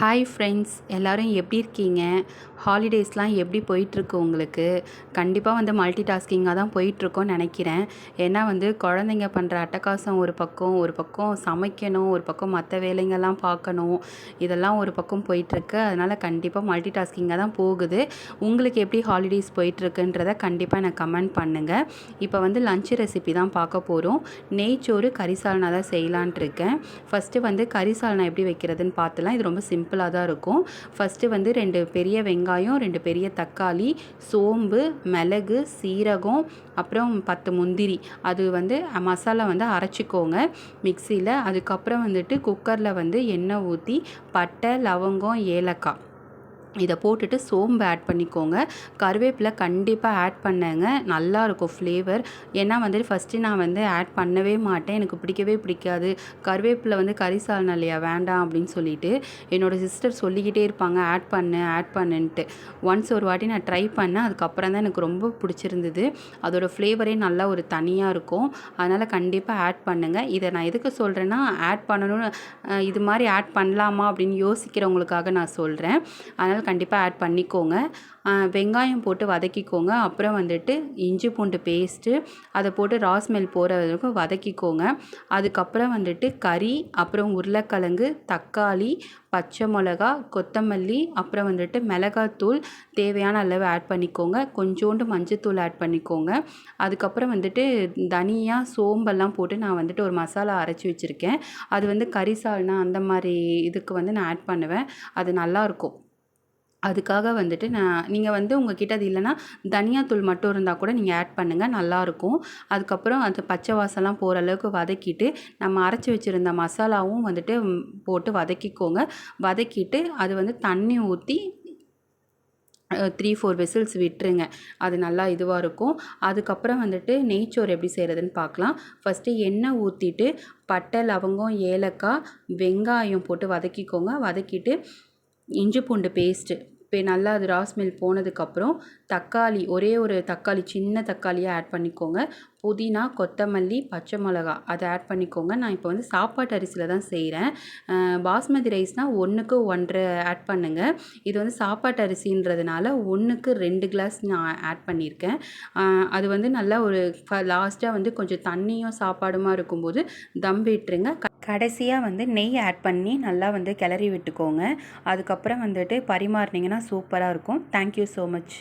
Hi friends, எல்லோரும் எப்படி இருக்கீங்க? ஹாலிடேஸ்லாம் எப்படி போயிட்டுருக்கு உங்களுக்கு? கண்டிப்பாக மல்டி டாஸ்கிங்காக தான் போயிட்டுருக்கோன்னு நினைக்கிறேன். ஏன்னா குழந்தைங்க பண்ணுற அட்டகாசம் ஒரு பக்கம் சமைக்கணும், ஒரு பக்கம் மற்ற வேலைங்கள்லாம் பார்க்கணும். இதெல்லாம் ஒரு பக்கம் போயிட்டுருக்கு. அதனால் கண்டிப்பாக மல்டி டாஸ்கிங்காக தான் போகுது. உங்களுக்கு எப்படி ஹாலிடேஸ் போயிட்டுருக்குன்றத கண்டிப்பாக எனக்கு கமெண்ட் பண்ணுங்கள். இப்போ லஞ்ச் ரெசிபி தான் பார்க்க போகிறோம். நெய்ச்சோறு கறி சால்னா தான் செய்யலான்ட்டு இருக்கேன். ஃபஸ்ட்டு கறி சால்னா எப்படி வைக்கிறதுன்னு பார்த்துலாம். இது ரொம்ப சிம்பிளாக தான் இருக்கும். ஃபஸ்ட்டு 2 பெரிய வெங்காயம், 2 பெரிய தக்காளி, சோம்பு, மிளகு, சீரகம், அப்புறம் 10 முந்திரி, அது மசாலா அரைச்சிக்கோங்க மிக்சியில். அதுக்கப்புறம் குக்கரில் எண்ணெய் ஊற்றி பட்டை, லவங்கம், ஏலக்காய் இதை போட்டுட்டு சோம்பு ஆட் பண்ணிக்கோங்க. கருவேப்பிலை கண்டிப்பாக ஆட் பண்ணுங்க, நல்லாயிருக்கும் ஃப்ளேவர். ஏன்னா ஃபஸ்ட்டு நான் ஆட் பண்ணவே மாட்டேன், எனக்கு பிடிக்கவே பிடிக்காது. கருவேப்பிலை கறி சால்னா இல்லையா, வேண்டாம் அப்படின்னு சொல்லிட்டு என்னோடய சிஸ்டர் சொல்லிக்கிட்டே இருப்பாங்க, ஆட் பண்ணுன்ட்டு. ஒன்ஸ் ஒரு வாட்டி நான் ட்ரை பண்ணேன், அதுக்கப்புறம் தான் எனக்கு ரொம்ப பிடிச்சிருந்தது. அதோடய ஃப்ளேவரே நல்லா ஒரு தனியாக இருக்கும். அதனால் கண்டிப்பாக ஆட் பண்ணுங்கள். இதை நான் எதுக்கு சொல்கிறேன்னா, ஆட் பண்ணணும்னு இது மாதிரி ஆட் பண்ணலாமா அப்படின்னு யோசிக்கிறவங்களுக்காக நான் சொல்கிறேன். அதனால் கண்டிப்பாக ஆட் பண்ணிக்கோங்க. வெங்காயம் போட்டு வதக்கிக்கோங்க. அப்புறம் இஞ்சி பூண்டு பேஸ்ட்டு அதை போட்டு ஸ்மெல் போகிற வரைக்கும் வதக்கிக்கோங்க. அதுக்கப்புறம் கறி, அப்புறம் உருளைக்கிழங்கு, தக்காளி, பச்சை மிளகா, கொத்தமல்லி, அப்புறம் மிளகாத்தூள் தேவையான அளவு ஆட் பண்ணிக்கோங்க. கொஞ்சோண்டு மஞ்சத்தூள் ஆட் பண்ணிக்கோங்க. அதுக்கப்புறம் தனியா, சோம்பெல்லாம் போட்டு நான் ஒரு மசாலா அரைச்சி வச்சுருக்கேன். அது கறி சால்னா அந்த மாதிரி இதுக்கு நான் ஆட் பண்ணுவேன். அது நல்லாயிருக்கும். அதுக்காக நீங்கள் உங்கள் கிட்ட அது இல்லைன்னா தனியாத்தூள் மட்டும் இருந்தால் கூட நீங்கள் ஆட் பண்ணுங்கள், நல்லாயிருக்கும். அதுக்கப்புறம் அது பச்சை வாசம்லாம் போகிற அளவுக்கு வதக்கிட்டு நம்ம அரைச்சி வச்சுருந்த மசாலாவும் போட்டு வதக்கிக்கோங்க. வதக்கிட்டு அது தண்ணி ஊற்றி 3-4 விசில்ஸ் விட்டுருங்க. அது நல்லா இதுவாக இருக்கும். அதுக்கப்புறம் நெய்ச்சோறு எப்படி செய்கிறதுன்னு பார்க்கலாம். ஃபஸ்ட்டு எண்ணெய் ஊற்றிட்டு பட்டை, லவங்கம், ஏலக்காய், வெங்காயம் போட்டு வதக்கிக்கோங்க. வதக்கிட்டு இஞ்சி பூண்டு பேஸ்ட்டு இப்போ நல்லா அது ஸ்மெல் போனதுக்கப்புறம் தக்காளி, ஒரே ஒரு தக்காளி, சின்ன தக்காளியாக ஆட் பண்ணிக்கோங்க. புதினா, கொத்தமல்லி, பச்சை மிளகா அதை ஆட் பண்ணிக்கோங்க. நான் இப்போ சாப்பாட்டு அரிசியில் தான் செய்கிறேன். பாஸ்மதி ரைஸ்னால் 1க்கு 1.5 ஆட் பண்ணுங்கள். இது சாப்பாட்டு அரிசின்றதுனால 1க்கு 2 கிளாஸ் நான் ஆட் பண்ணியிருக்கேன். அது நல்லா ஒரு லாஸ்ட்டாக கொஞ்சம் தண்ணியும் சாப்பாடுமா இருக்கும்போது தம் விட்டுருங்க. கடைசியாக நெய் ஆட் பண்ணி நல்லா கிளறி விட்டுக்கோங்க. அதுக்கப்புறம் பரிமாறினீங்கன்னா சூப்பராக இருக்கும். Thank you so much.